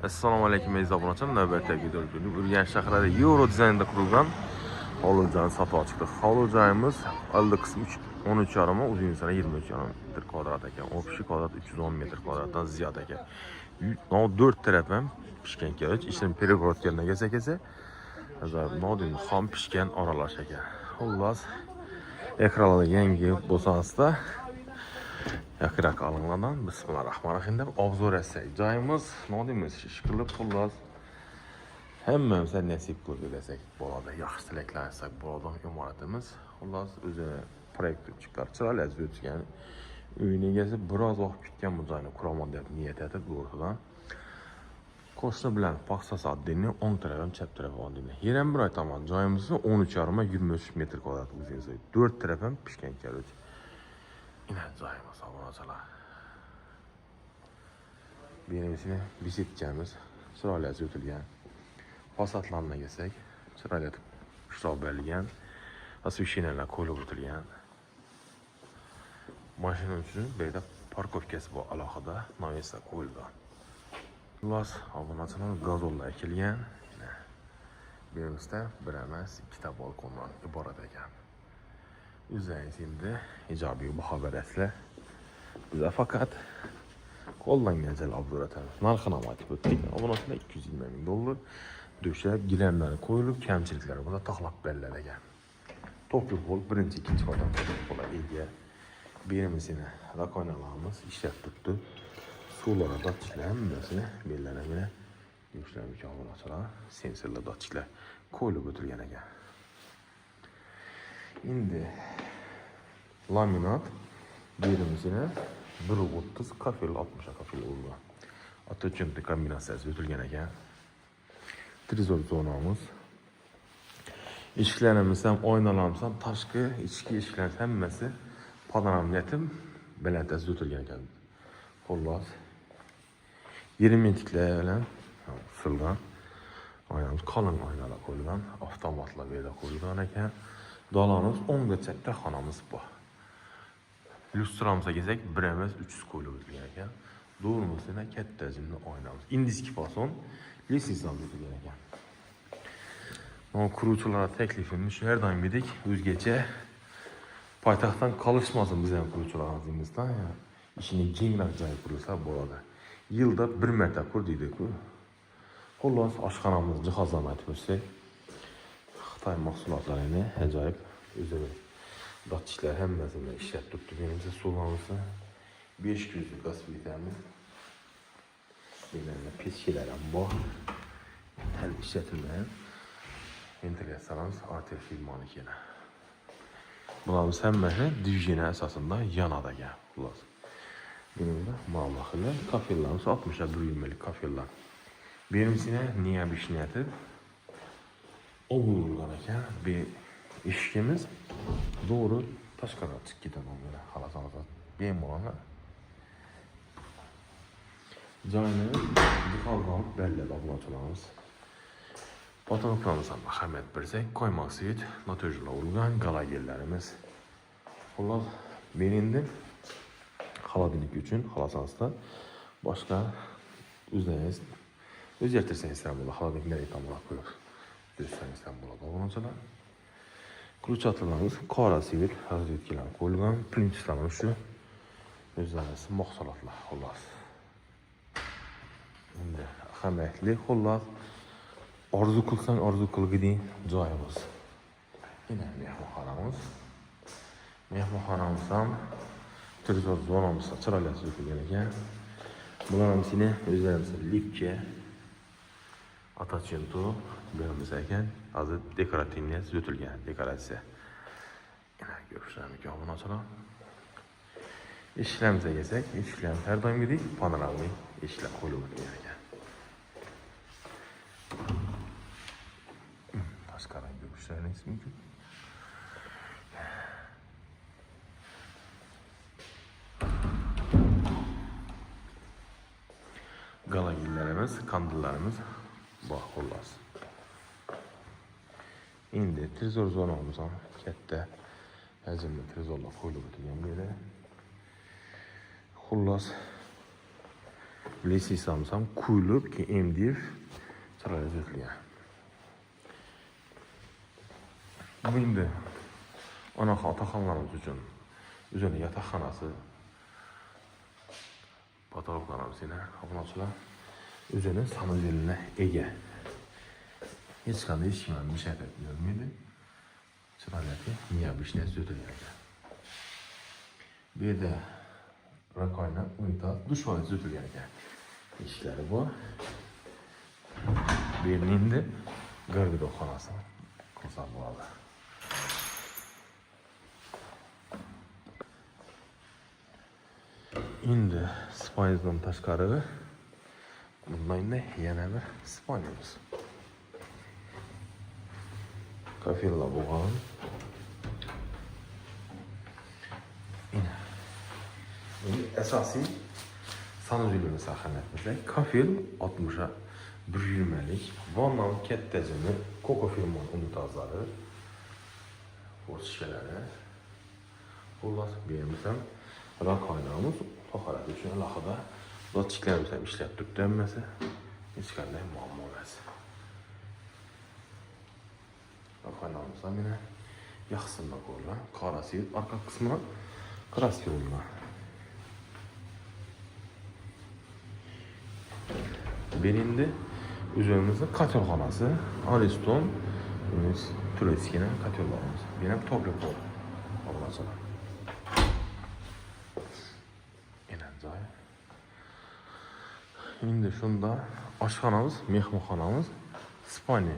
Assalomu alaykum aziz obunachilar. Navbatdagi videoda Urganch shahrida Euro dizaynda qurilgan hovli joyni sotib chiqdik. Hovli joyimiz oldi qismi 13,5, uzun esa 23,5 metr kvadrat ekan. Общий kvadrat 310 metr kvadratdan ziyod ekan. 4 taraf ham pishgan kelib, ishini перегородкаga kelsa, nodin xom pishgan aralash ekan. Xullas, ekranlarda yangi bo'lsa-da yakrak alınlardan Bismillahirrahmanirrahim deb obzor etsak. Joyimiz nodimiz ish qilib, xullas hammamiz nasib qilib desak bo'ladi. Yaxshi tilaklar aytsak bo'ladi imoratimiz. Xullas o'zi proyektchilar chiroyli o'tgan. Uyning egasi biroz vaqt kutgan bu joyni quraman deb niyat etib o'rtadan qo'shni bilan paxsa soddini 10 taraf ham chap taraf oldini. Yeram bir aytaman, joyimizni 13,5 23 metr kvadrat uzunligi. 4 taraf ham pishgan keladi. İnan joyimiz obunachilar. Berimizini bisetkamiz chiroyli o'tilgan. Fasatlarga kelsak, chiroyli ishroq berilgan. Освещениyalar qo'yilib o'tilgan. Mashina uchun bu yerda parkovkasi bor alohida, noyesa qo'yilgan. Xullas, obunachilar gazonlar ekilgan. Berimizda bir emas, ikkita balkondan iborat ekan. Üzerinde ijobiy baho berasizlar. Bize fakat qo'llangancha obzor etamiz. Narxini ham aytib o'tdik. Obunachilar 220 ming dollar. Döşab, gilamlari qo'yilib, kamchiliklari bo'lsa taxlab beriladi ekan. Topli pol birinchi, ikkinchi qator bo'lib ega. Berimizini rakonalarimiz ishlab turibdi. Suvlar datchiklar hammasini bellarga yoshlar obunachilar, sensorlar datchiklar qo'yilib o'tilgan ekan. Endi laminat berimizini 1.30 kafel 60 kafel olgan. Atochimli kombinatsiyasi o'tilgan ekan. Trezor zonamiz. Eshiklarimiz ham, oynalarimiz ham tashqi, ichki eshiklar hammasi panoramli balandasi o'tilgan ekan. Xullas 20 inchliklar bilan usulgan. Oynamiz qalin oynalar qo'yilgan, avtomatlar bu yerda qo'yilgan ekan. Dolamiz 10 gacha xonamiz bor. Lustramizga kelsak, 1 emas 300 qo'yilib o'tilgan ekan. Do'rimizda katta hajmli oynamiz. Indiski fason litsenziyali o'tilgan ekan. Mana quruvchilar taklifimiz shu yerdan bidik, o'zgacha poytaxtdan qolishmasin biz ham quruvchilarimizdan. Ishini kengroq joy qurilsa bo'ladi. Yilda 1 marta qur deydi-ku. Xullas, oshxonamiz jihozlama aytib o'tsak, Xitoy mahsulotlarini ajoyib o'zini datchiklar hammasini ishlab turibdi. Menimcha suvlarimizni 500 gaz plitamiz. Yana pechkalar ham bor. Hal ishlatilgan. Ventilyatsiyamiz artificial monokel. Bularimiz hammasi divizyon asosida yanada ekan. Xullas. Buningda ma'lumotlar, kafellarimiz 61 kafellar. Berimizga niyab ishlati o'g'ilgan ekan. Bir ishimiz doğru tashqariga chiqib ketadi mana xalas bemalol. Joyni jihozdan bellab obunachilarimiz. Fotografiyalarimiz ham ahamiyat bersak, qo'ymoq suyut, noto'jlar urgan galagellarimiz. Xullas, men endi xalodinlik uchun xalasasda boshqa o'zingiz o'zgartirsangiz ham bo'ladi. Xalodinlikni tomonga qo'yib o'zgartirsangiz ham bo'ladi obunachilar. Quruvchilarimiz qora sivil razvedkalar qo'yilgan, printslarimiz shu o'zlarining mahsulotlar xullas. Endi ahamiyatli xullas orzu qilsang orzu qilgiding joyimiz. Yana mehmonxonamiz. Mehmonxonamiz ham Trezor zonamizda chiroyli o'tilgan ekan. Bularimizni o'zlarimiz lipcha Atachento beramiz ekan. Hozir dekorativniya o'tilgan dekoratsiya. Yana ko'rishlarimiz obunachilar. Eshiklarimizni kelsak, eshiklarimiz har doimgidek panoramli eshiklar qo'yilib o'tilgan ekan. Tashqaridan ko'rishlaringiz mumkin. Galagillarimiz, kandillarimiz bor xullas. Endi trezor zonamiz ham katta hajmli trezorlar qo'yilib o'tilgan bu yerda. Xullas Lesiysamiz ham quyilib, keyin MDF chiroyli tuzilgan. Bu endi otaxonlarimiz uchun o'zining yotoqxonasi. Fotoğraflarimiz yana obunachilar o'zining samodelga ega. Hech qanday hech kim bir şey yapmaydi. Chiroyli необычный tuzilgan. Bu yerda rakoyna, unitaz, dush vannasi tuzilgan ekan. Eshiklari bu. Bu yerning endi garderobxonasi ko'rsatib bo'ladi. Endi spayizdan tashqari bundan yana bir spayimiz. Kafella bo'lgan. Asosiy sanuzelimiz haqida aytsak, kafel 60 120 lik, vannaning katta jimi, kokofilmon unitazlari, foshkalari. Xullas, berimiz ham rakoynamiz tahorat uchun alohida dotchiklarimiz ham ishlab turibdi, hammasi hech qanday muammo emas. Rakoynamiz ham yana yaxshisinda ko'rilgan, qorasi orqa qismi kraska bo'lgan. Bu endi o'zimizning kotelxonasi, Ariston, Turetskina kotellarimiz. Bu ham to'plab bor. Alloh Endi shunda oshxonamiz, mehmonxonamiz, spalni.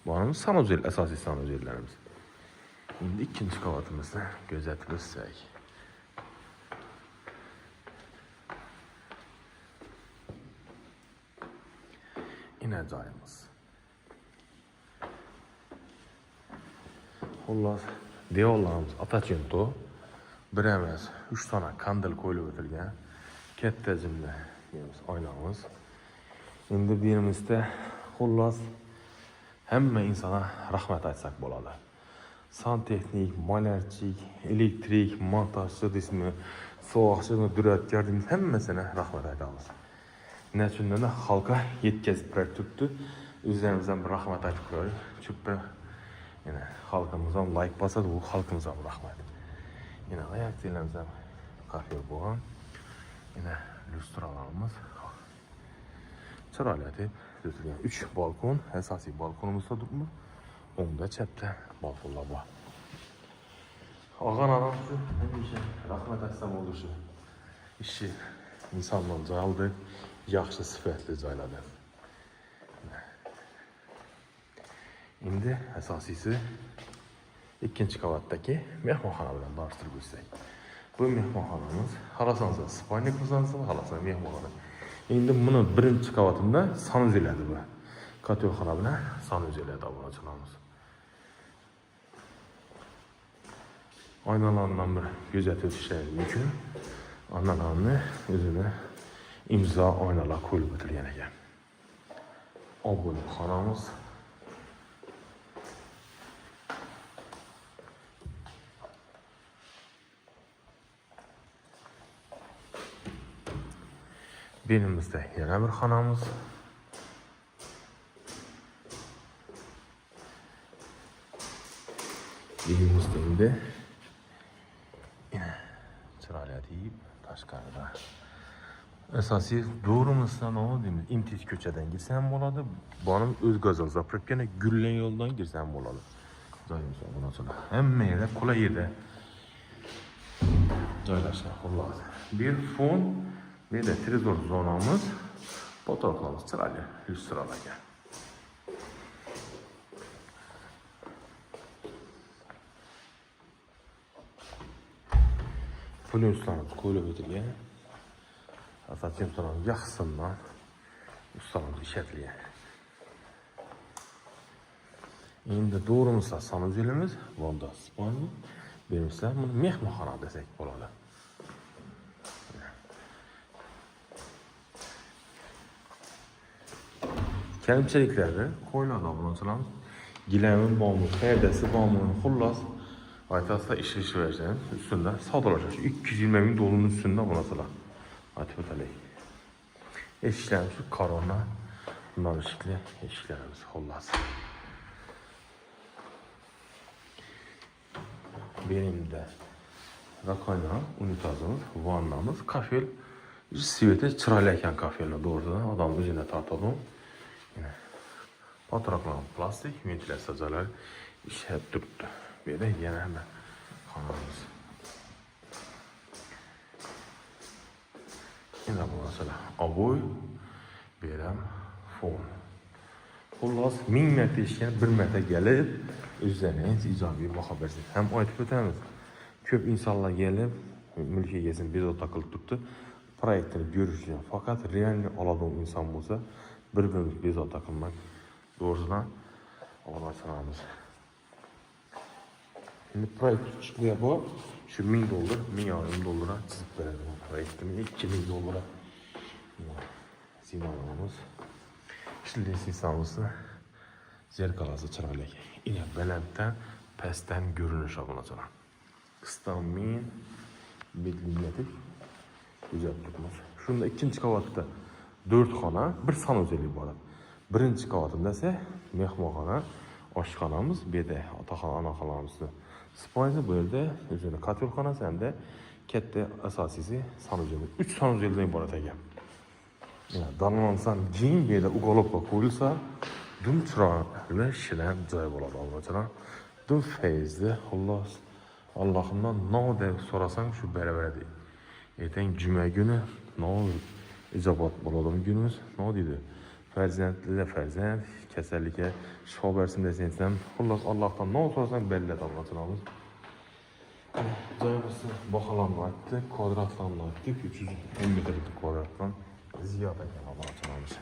Borimiz sanuzel, asosiy sanuzellarimiz. Endi ikkinchi qavatimizni kuzatib o'tsak. Ina joyimiz. Xullas, devorlarimiz atachento, bir emas, 3 dona kandil qo'yilib o'tilgan. Katta jimli oynamiz. Endi bu yerimizda xullas hamma insonga rahmat aytsak bo'ladi. Santexnik, malyarchik, elektrik, montajchi desmi, so'g'achini, duratgardimiz hammasini rahmat aytamiz. Nechundan xalqqa yetkazib turibdi. O'zlarimizdan bir rahmat aytib qo'yaylik. Chunki yana xalqimiz ham like bosadi, bu xalqimiz ham rahmat. Yana reaksiyalarimiz ham kafe bo'lgan. Yana lyustralarimiz chiroyli deb tuzilgan 3 balkon, asosiy balkonimizda turibmiz. O'ngda chapda balkonlar bor. Og'anam shu hamisha rahmat aytsam bo'ldi shu. Ishi insonlar joy oldi, yaxshi sifatli joylarda. Endi asosiysi ikkinchi qavatdagi mehmonxona bilan tanishtirib o'tsak. Bu mehmonxonamiz xalasansa spalni ko'rsangiz, xalasan mehmonxona. Endi buni birinchi qavatida sanuzeladi bu. Kotelxona bilan sanuzeladi obunachilarimiz. Oynalardan bir kuzatib o'tishingiz mumkin. Oynalarni o'zini imzo oynalar qo'yib o'tilgan ekan. Obunaxonamiz. Benimizde yana bir xonamiz. Benimizde endi chiroyli deyib tashqarida. Asosiy do'rimizdan deymiz, Imtiz ko'chadan girsa ham bo'ladi. Bonim o'z gazol zapravkani Gullan yo'ldan girsa ham bo'ladi. Joyimiz obunachilar. Hamma yerda qulay edi. Joylashgan xullas. Bir fon bir de trezor zonamız, fotoğraflarımız chiroyli lyustralarga. Plyuslarimiz qo'yilib o'tilgan. Asosiy to'ramiz yaxshisindan ustalamiz ishlatilgan. Endi to'g'rimizda sanuzelimiz, bunda spalni, berimizda buni mehmonxona desak bo'ladi. Kamchiliklarni qo'yiladi obunachilarimiz. Gilamin bormi, perdasi bormi, xullas aytasizlar ishlayverishdan ustunda savdolashamiz. 220 ming dollarning ustunda obunachilar. Aytib o'taylik. Eshiklarimiz shu korona noshikli eshiklarimiz xullas. Berimda rakayna, unitazımız, vannamız, kafel. Sveti chiroyli ekan kafelni doğrudan odam o'zini tortadi. Patroqlar plastik, ventilyatsiyalar ishlab turibdi. Bu yerda yana ham xonamiz. Endi bu masala oboy, beram, fon. Xullas 1000 marta eshitgan, 1 marta kelib, o'zlaringiz ijobiy baho bersangiz ham aytib o'tamiz. Ko'p insonlar kelib, mulk egasini bezovta qilib turibdi. Proyektini görüş için. Fakat realni oladigan inson bo'lsa, bir-birimiz bezovta qilmak doğrudan olmasanamiz. Şimdi proyekt chiqdi bu, shu $1000, $1000 chizib beradi bu proyektini $2000. Sinovamiz. Ishli sistemimizni zerkalasi chiroyli. Ina balanddan pastdan görünüş obunachilar. Qisdan men belgiladik. Güzel tutmuş. Şunda ikinci qavatda 4 xona, bir sanuzel iborat. Birinchi qavatında ise mehmonxona, oshxonamiz, bu yerda otaxona, onaxonamizni spayni, bu yerda o'zini kotelxonasi hamda katta asosiysi sanuzel. 3 sanuzeldan iborat ekan. Yani danlansan keyin bu yerda uголовка qo'yilsa, dum chiroyli shirin joy bo'ladi albatta. Dum feyzli, xullas Allohimdan no deb so'rasang shu baravar. Ertang juma günü ne olur? İcabat bo'ladimi günümüz? Ne deydi? Farzandli farzand, kasallikka shifo bersin desang ham, xullas Allohdan ne so'rasang belli Allohimiz. Joyimizni baholanib aytdik, kvadratlarni aytdik, 310 metrlik kvadratdan ziyoda ekan Allohimiz.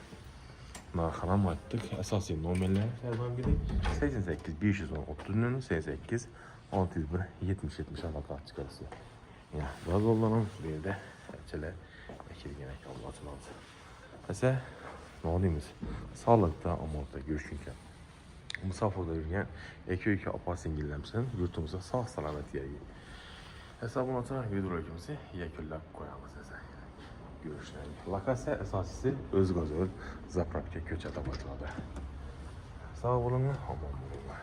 Narxini ham aytdik, asosiy nomerlar yozib berdik. 88 530 88 601 70 aloqa chiqarsa. Ya, bazı olanın bir yerde çele ekilgen ekan Allohimiz. Esa, ne deymiz? Sağlıkta, amalda görüşünken. Musafirda yurgan aka opa-singillarimizni yurtimizda sog' salomat yerga. Esa bundan sonra videolarimizni yakunlab qo'yamiz esa. Görüşürüz. Lokatsiya asosiysi O'zgo'zal zapravka ko'chada bo'ladi. Sog' bo'ling, omon bo'linglar.